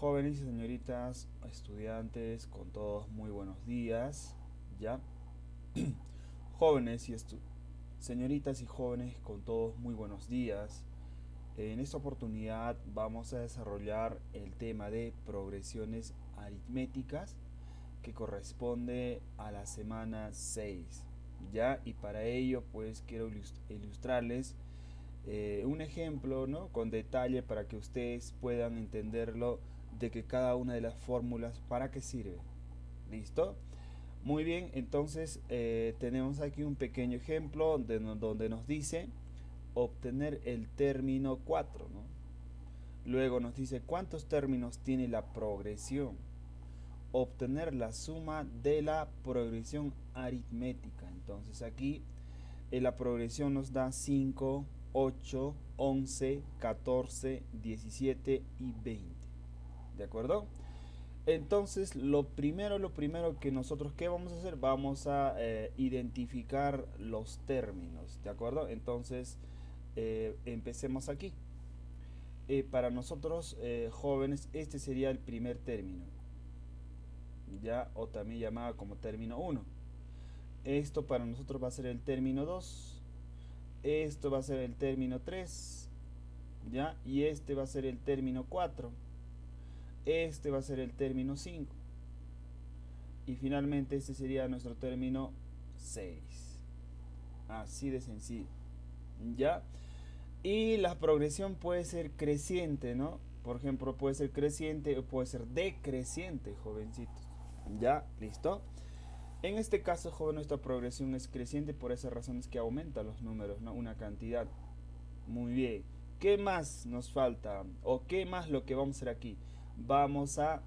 Jóvenes y señoritas, estudiantes, con todos muy buenos días, ¿ya? Jóvenes y señoritas y jóvenes, con todos muy buenos días. En esta oportunidad vamos a desarrollar el tema de progresiones aritméticas que corresponde a la semana 6, ¿ya? Y para ello pues quiero ilustrarles un ejemplo, ¿no? Con detalle para que ustedes puedan entenderlo de que cada una de las fórmulas para qué sirve. ¿Listo? Muy bien, entonces tenemos aquí un pequeño ejemplo donde nos dice obtener el término 4, ¿no? Luego nos dice cuántos términos tiene la progresión. Obtener la suma de la progresión aritmética. Entonces aquí la progresión nos da 5, 8, 11, 14, 17 y 20. ¿De acuerdo? Entonces, lo primero que nosotros, ¿qué vamos a hacer? Vamos a identificar los términos, ¿de acuerdo? Entonces, empecemos aquí. Para nosotros, jóvenes, este sería el primer término, ¿ya? O también llamado como término 1. Esto para nosotros va a ser el término 2. Esto va a ser el término 3, ¿ya? Y este va a ser el término 4. Este va a ser el término 5. Y finalmente este sería nuestro término 6. Así de sencillo, ¿ya? Y la progresión puede ser creciente, ¿no? Por ejemplo, puede ser creciente o puede ser decreciente, jovencitos. ¿Ya? ¿Listo? En este caso, joven, nuestra progresión es creciente por esas razones que aumentan los números, ¿no? Una cantidad. Muy bien. ¿Qué más nos falta? ¿O qué más lo que vamos a hacer aquí? Vamos a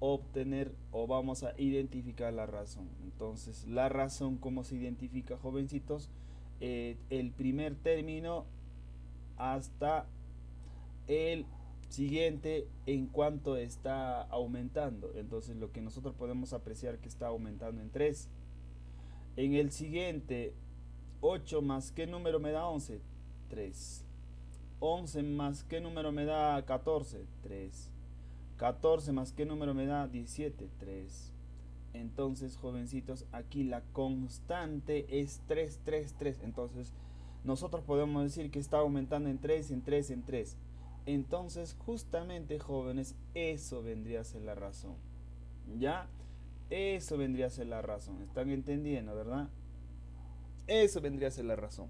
obtener o vamos a identificar la razón. Entonces, la razón, ¿cómo se identifica, jovencitos? El primer término hasta el siguiente en cuanto está aumentando. Entonces, lo que nosotros podemos apreciar que está aumentando en 3. En el siguiente, 8 más ¿qué número me da 11? 3. 11 más ¿qué número me da 14? 3. 14 más ¿qué número me da 17? 3. Entonces, jovencitos, aquí la constante es 3, 3, 3. Entonces, nosotros podemos decir que está aumentando en 3, en 3, en 3. Entonces, justamente, jóvenes, eso vendría a ser la razón. ¿Ya? Eso vendría a ser la razón. ¿Están entendiendo, verdad? Eso vendría a ser la razón.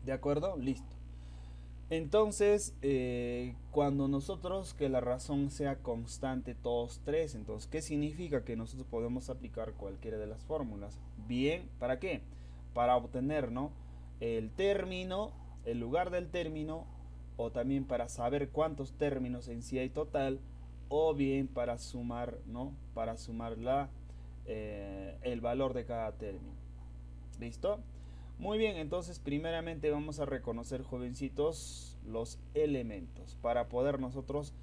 ¿De acuerdo? Listo. Entonces, cuando nosotros que la razón sea constante todos tres, entonces, ¿qué significa? Que nosotros podemos aplicar cualquiera de las fórmulas. Bien, ¿para qué? Para obtener, ¿no? El término, el lugar del término, o también para saber cuántos términos en sí hay total, o bien para sumar, ¿no? Para sumar el valor de cada término. ¿Listo? Muy bien, entonces primeramente vamos a reconocer, jovencitos, los elementos para poder nosotros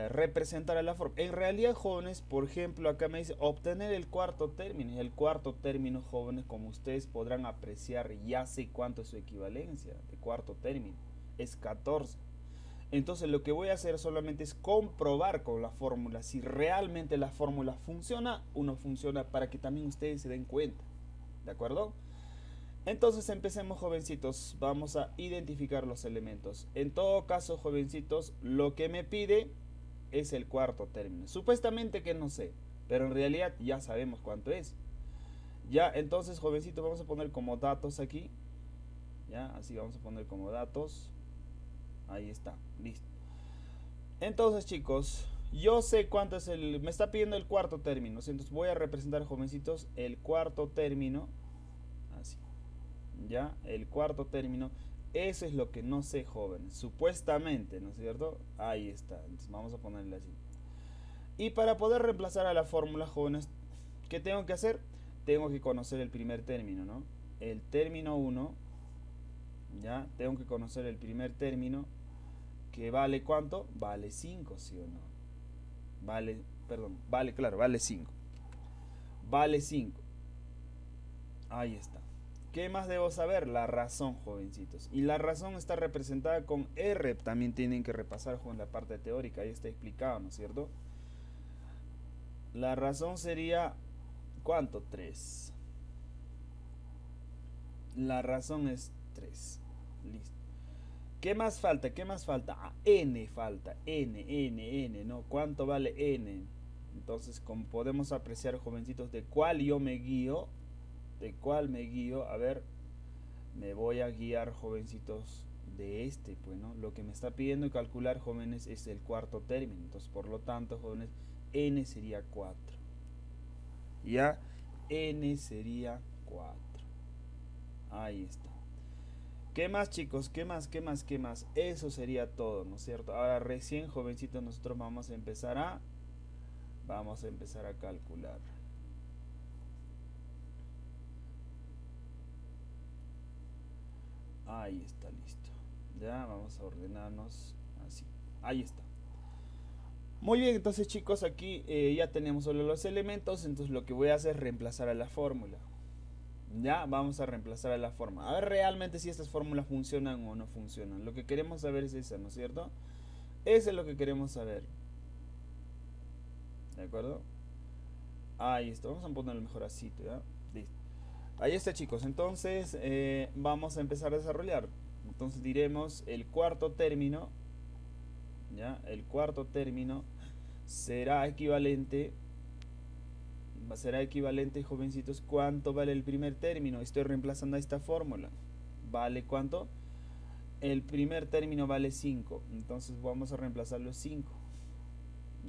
representar a la forma. En realidad, jóvenes, por ejemplo, acá me dice obtener el cuarto término. Y el cuarto término, jóvenes, como ustedes podrán apreciar, ya sé cuánto es su equivalencia de cuarto término. Es 14. Entonces lo que voy a hacer solamente es comprobar con la fórmula si realmente la fórmula funciona o no funciona, para que también ustedes se den cuenta. ¿De acuerdo? Entonces empecemos, jovencitos. Vamos a identificar los elementos. En todo caso, jovencitos, lo que me pide es el cuarto término. Supuestamente que no sé, pero en realidad ya sabemos cuánto es. Ya, entonces, jovencitos, vamos a poner como datos aquí. Ya, así vamos a poner como datos. Ahí está, listo. Entonces, chicos, yo sé cuánto es me está pidiendo el cuarto término. Entonces voy a representar, jovencitos, el cuarto término. Así. Ya, el cuarto término. Eso es lo que no sé, jóvenes. Supuestamente, ¿no es cierto? Ahí está. Entonces vamos a ponerle así. Y para poder reemplazar a la fórmula, jóvenes, ¿qué tengo que hacer? Tengo que conocer el primer término, ¿no? El término 1. Ya, tengo que conocer el primer término. ¿Que vale cuánto? Vale 5, ¿sí o no? Vale, perdón, claro, vale 5. Vale 5. Ahí está. ¿Qué más debo saber? La razón, jovencitos. Y la razón está representada con R. También tienen que repasar con la parte teórica. Ahí está explicado, ¿no es cierto? La razón sería, ¿cuánto? 3. La razón es 3. Listo. ¿Qué más falta? ¿Qué más falta? Ah, n falta. N, ¿no? ¿Cuánto vale n? Entonces, como podemos apreciar, jovencitos, de cuál yo me guío. ¿De cuál me guío? A ver, me voy a guiar, jovencitos, de este, pues, ¿no? Lo que me está pidiendo calcular, jóvenes, es el cuarto término. Entonces, por lo tanto, jóvenes, n sería 4. ¿Ya? N sería 4. Ahí está. ¿Qué más, chicos? ¿Qué más? ¿Qué más? ¿Qué más? Eso sería todo, ¿no es cierto? Ahora recién, jovencitos, nosotros vamos a empezar a calcular. Ahí está, listo. Ya, vamos a ordenarnos así. Ahí está. Muy bien, entonces, chicos, aquí ya tenemos solo los elementos. Entonces lo que voy a hacer es reemplazar a la fórmula. Ya, vamos a reemplazar a la fórmula. A ver realmente si estas fórmulas funcionan o no funcionan. Lo que queremos saber es esa, ¿no es cierto? Eso es lo que queremos saber. ¿De acuerdo? Ahí está. Vamos a ponerlo mejor así, ¿ya? Listo. Ahí está, chicos. Entonces vamos a empezar a desarrollar. Entonces diremos el cuarto término. ¿Ya? El cuarto término será equivalente, jovencitos, ¿cuánto vale el primer término? Estoy reemplazando a esta fórmula. ¿Vale cuánto? El primer término vale 5. Entonces vamos a reemplazar los 5.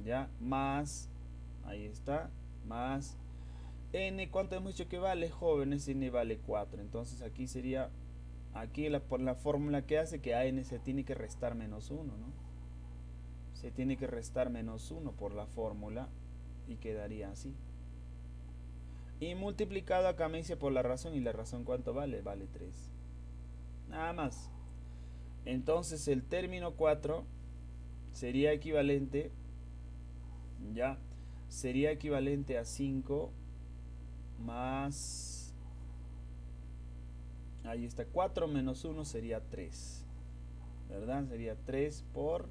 ¿Ya? Más, ahí está, más n, ¿cuánto hemos dicho que vale, jóvenes? N vale 4. Entonces aquí sería, por la fórmula que hace que a n se tiene que restar menos 1, ¿no? Se tiene que restar menos 1 por la fórmula y quedaría así. Y multiplicado acá me dice por la razón, y la razón ¿cuánto vale? Vale 3. Nada más. Entonces el término 4 sería equivalente, ya, sería equivalente a 5 más, ahí está, 4 menos 1 sería 3, ¿verdad? Sería 3 por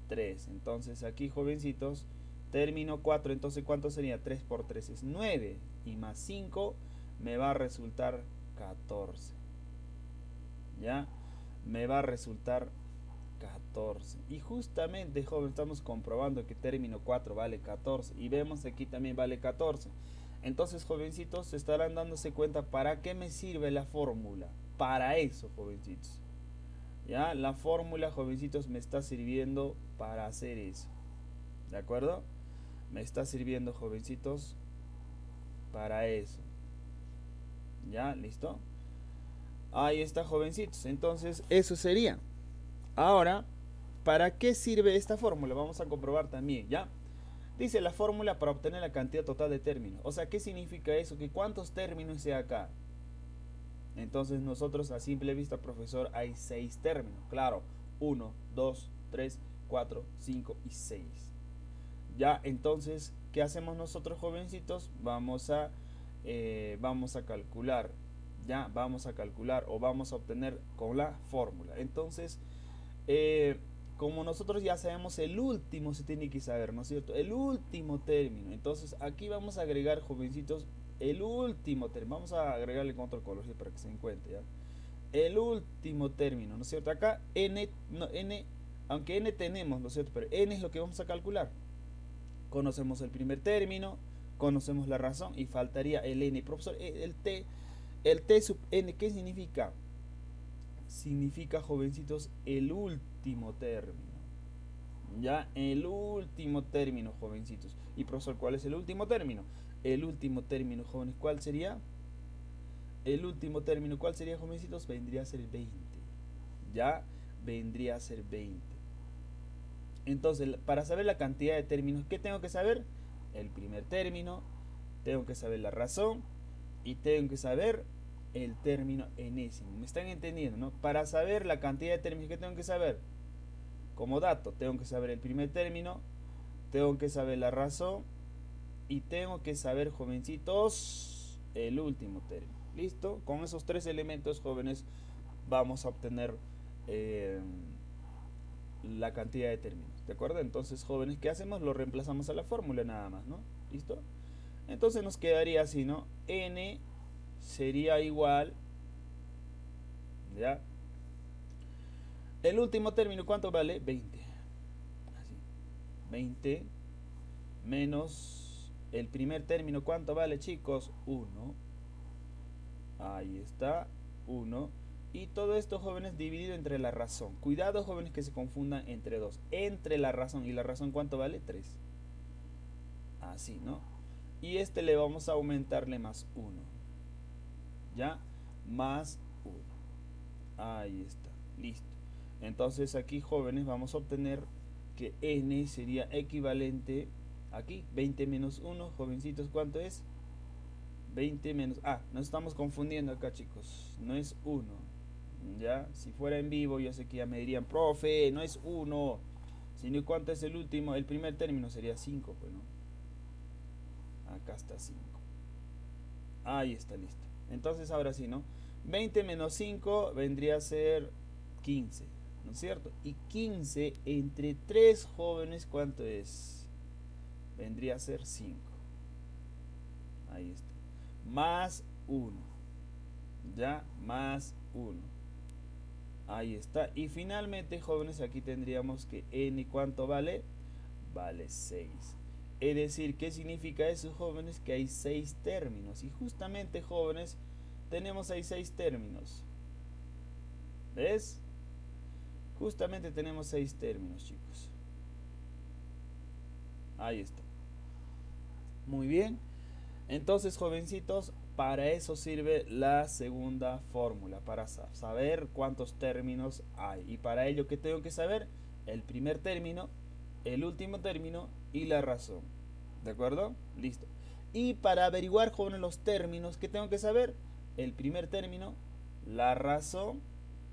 3. Entonces aquí, jovencitos, término 4, entonces ¿cuánto sería? 3 por 3 es 9, y más 5 me va a resultar 14. ¿Ya? Me va a resultar 14. Y justamente, joven, estamos comprobando que término 4 vale 14. Y vemos aquí también vale 14. Entonces, jovencitos, estarán dándose cuenta para qué me sirve la fórmula. Para eso, jovencitos. ¿Ya? La fórmula, jovencitos, me está sirviendo para hacer eso. ¿De acuerdo? Me está sirviendo, jovencitos, para eso. ¿Ya? ¿Listo? Ahí está, jovencitos. Entonces, eso sería. Ahora, ¿para qué sirve esta fórmula? Vamos a comprobar también, ¿ya? Dice la fórmula para obtener la cantidad total de términos. O sea, ¿qué significa eso? Que cuántos términos hay acá. Entonces nosotros a simple vista, profesor, hay 6 términos. Claro, 1, 2, 3, 4, 5 y 6. Ya, entonces, ¿qué hacemos nosotros, jovencitos? Vamos a calcular. Ya, vamos a calcular o vamos a obtener con la fórmula. Entonces, como nosotros ya sabemos, el último se tiene que saber, ¿no es cierto? El último término. Entonces aquí vamos a agregar, jovencitos, el último término. Vamos a agregarle con otro color para que se encuentre, ¿ya? El último término, ¿no es cierto? Acá n, no, n, aunque n tenemos, ¿no es cierto? Pero n es lo que vamos a calcular. Conocemos el primer término, conocemos la razón y faltaría el n. Profesor, el t sub n, ¿qué significa? Significa, jovencitos, el último término. Ya, el último término, jovencitos. Y profesor, ¿cuál es el último término? El último término, jóvenes, ¿cuál sería? El último término, ¿cuál sería, jovencitos? Vendría a ser 20. Ya, vendría a ser 20. Entonces, para saber la cantidad de términos, ¿qué tengo que saber? El primer término, tengo que saber la razón y tengo que saber el término enésimo. ¿Me están entendiendo, no? Para saber la cantidad de términos, ¿qué tengo que saber? Como dato, tengo que saber el primer término, tengo que saber la razón y tengo que saber, jovencitos, el último término. Listo, con esos tres elementos, jóvenes, vamos a obtener la cantidad de términos, ¿de acuerdo? Entonces, jóvenes, ¿qué hacemos? Lo reemplazamos a la fórmula nada más, ¿no? ¿Listo? Entonces nos quedaría así, ¿no? N sería igual, ¿ya? El último término, ¿cuánto vale? 20. Así. 20 menos el primer término, ¿cuánto vale, chicos? 1. Ahí está, 1. Y todo esto, jóvenes, dividido entre la razón. Cuidado, jóvenes, que se confundan entre dos. Entre la razón. ¿Y la razón cuánto vale? 3. Así, ¿no? Y este le vamos a aumentarle más 1. ¿Ya? Más 1. Ahí está. Listo. Entonces aquí, jóvenes, vamos a obtener que n sería equivalente aquí. 20 menos 1, jovencitos, ¿cuánto es? 20 menos... nos estamos confundiendo acá, chicos. No es 1. ¿Ya? Si fuera en vivo, yo sé que ya me dirían, profe, no es 1. Sino ¿cuánto es el último? El primer término sería 5, pues, ¿no? Acá está 5. Ahí está, listo. Entonces ahora sí, ¿no? 20 menos 5 vendría a ser 15, ¿no es cierto? Y 15 entre 3, jóvenes, ¿cuánto es? Vendría a ser 5. Ahí está. Más 1. ¿Ya? Más 1. Ahí está. Y finalmente, jóvenes, aquí tendríamos que n, ¿cuánto vale? Vale 6. Es decir, ¿qué significa eso, jóvenes? Que hay 6 términos. Y justamente, jóvenes, tenemos ahí 6 términos. ¿Ves? Justamente tenemos 6 términos, chicos. Ahí está. Muy bien. Entonces, jovencitos, para eso sirve la segunda fórmula, para saber cuántos términos hay. Y para ello, ¿qué tengo que saber? El primer término, el último término y la razón. ¿De acuerdo? Listo. Y para averiguar, jóvenes, los términos, ¿qué tengo que saber? El primer término, la razón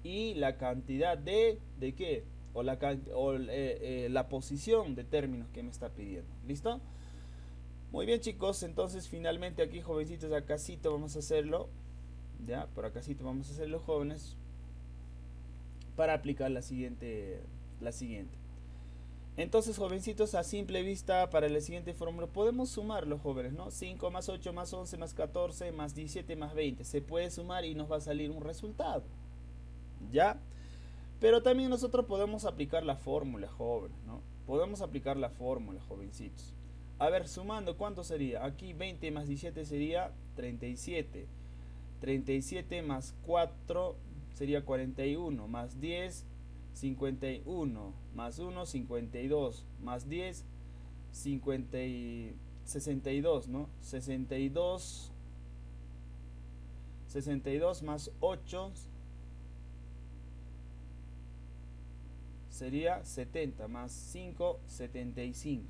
y la cantidad ¿de qué? O la posición de términos que me está pidiendo. ¿Listo? Muy bien, chicos, entonces finalmente aquí, jovencitos, acácito vamos a hacerlo. Ya, por acácito vamos a hacerlo, jóvenes, para aplicar la siguiente. Entonces, jovencitos, a simple vista, para la siguiente fórmula podemos sumar los jóvenes, ¿no? 5 más 8 más 11 más 14 más 17 más 20. Se puede sumar y nos va a salir un resultado. ¿Ya? Pero también nosotros podemos aplicar la fórmula, jóvenes, ¿no? Podemos aplicar la fórmula, jovencitos. A ver, sumando, ¿cuánto sería? Aquí 20 más 17 sería 37. 37 más 4 sería 41. Más 10, 51. Más 1, 52. Más 10, 62, ¿no? 62. 62 más 8 sería 70. Más 5, 75.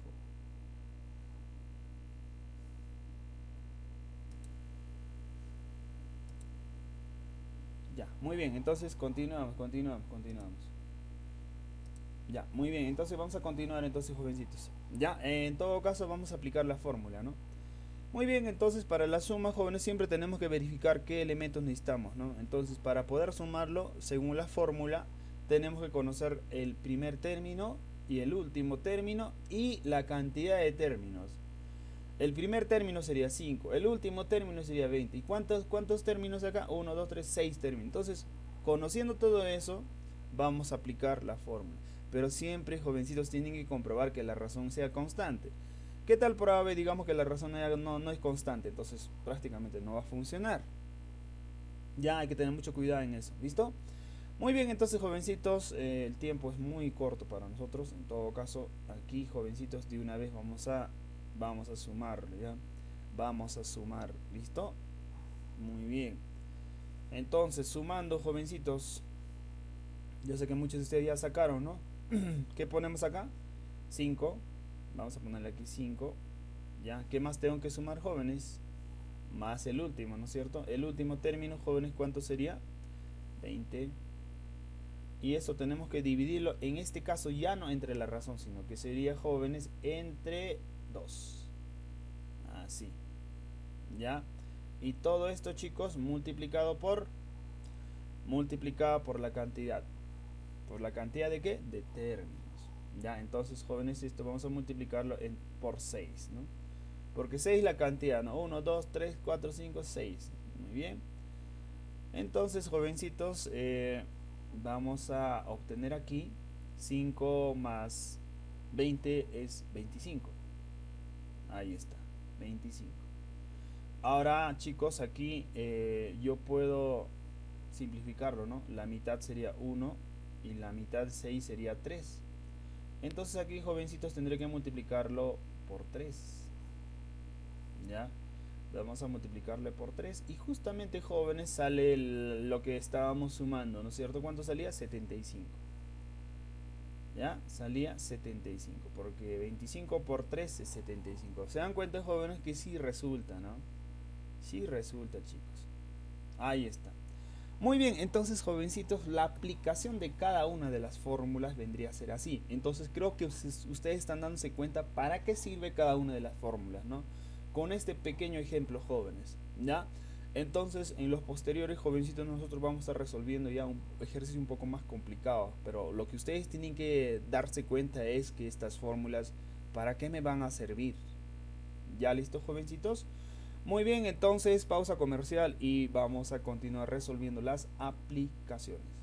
Ya, muy bien, entonces continuamos. Ya, muy bien, entonces vamos a continuar entonces, jovencitos. Ya, en todo caso vamos a aplicar la fórmula, ¿no? Muy bien, entonces para la suma, jóvenes, siempre tenemos que verificar qué elementos necesitamos, ¿no? Entonces, para poder sumarlo, según la fórmula, tenemos que conocer el primer término y el último término y la cantidad de términos. El primer término sería 5, el último término sería 20. ¿Y cuántos términos acá? 1, 2, 3, 6 términos. Entonces, conociendo todo eso, vamos a aplicar la fórmula. Pero siempre, jovencitos, tienen que comprobar que la razón sea constante. ¿Qué tal por A, digamos que la razón no es constante? Entonces, prácticamente no va a funcionar. Ya hay que tener mucho cuidado en eso. ¿Listo? Muy bien, entonces, jovencitos, el tiempo es muy corto para nosotros. En todo caso, aquí, jovencitos, de una vez vamos a sumar, ¿ya? Vamos a sumar, ¿listo? Muy bien. Entonces, sumando, jovencitos, yo sé que muchos de ustedes ya sacaron, ¿no? ¿Qué ponemos acá? 5. Vamos a ponerle aquí 5. ¿Ya? ¿Qué más tengo que sumar, jóvenes? Más el último, ¿no es cierto? El último término, jóvenes, ¿cuánto sería? 20. Y eso tenemos que dividirlo, en este caso ya no entre la razón, sino que sería, jóvenes, entre 2. Así. ¿Ya? Y todo esto, chicos, multiplicado por la cantidad. ¿Por la cantidad de qué? De términos. Ya, entonces, jóvenes, esto vamos a multiplicarlo por 6, ¿no? Porque 6 es la cantidad, ¿no? 1, 2, 3, 4, 5, 6. Muy bien. Entonces, jovencitos, vamos a obtener aquí 5 más 20 es 25. Ahí está, 25. Ahora, chicos, aquí yo puedo simplificarlo, ¿no? La mitad sería 1 y la mitad 6 sería 3. Entonces aquí, jovencitos, tendré que multiplicarlo por 3. ¿Ya? Vamos a multiplicarle por 3 y justamente, jóvenes, sale lo que estábamos sumando, ¿no es cierto? ¿Cuánto salía? 75. ¿Ya? Salía 75, porque 25 por 3 es 75. ¿Se dan cuenta, jóvenes, que sí resulta, ¿no? Sí resulta, chicos. Ahí está. Muy bien, entonces, jovencitos, la aplicación de cada una de las fórmulas vendría a ser así. Entonces creo que ustedes están dándose cuenta para qué sirve cada una de las fórmulas, ¿no? Con este pequeño ejemplo, jóvenes, ¿ya? Entonces, en los posteriores, jovencitos, nosotros vamos a estar resolviendo ya un ejercicio un poco más complicado, pero lo que ustedes tienen que darse cuenta es que estas fórmulas, ¿para qué me van a servir? ¿Ya listo, jovencitos? Muy bien, entonces pausa comercial y vamos a continuar resolviendo las aplicaciones.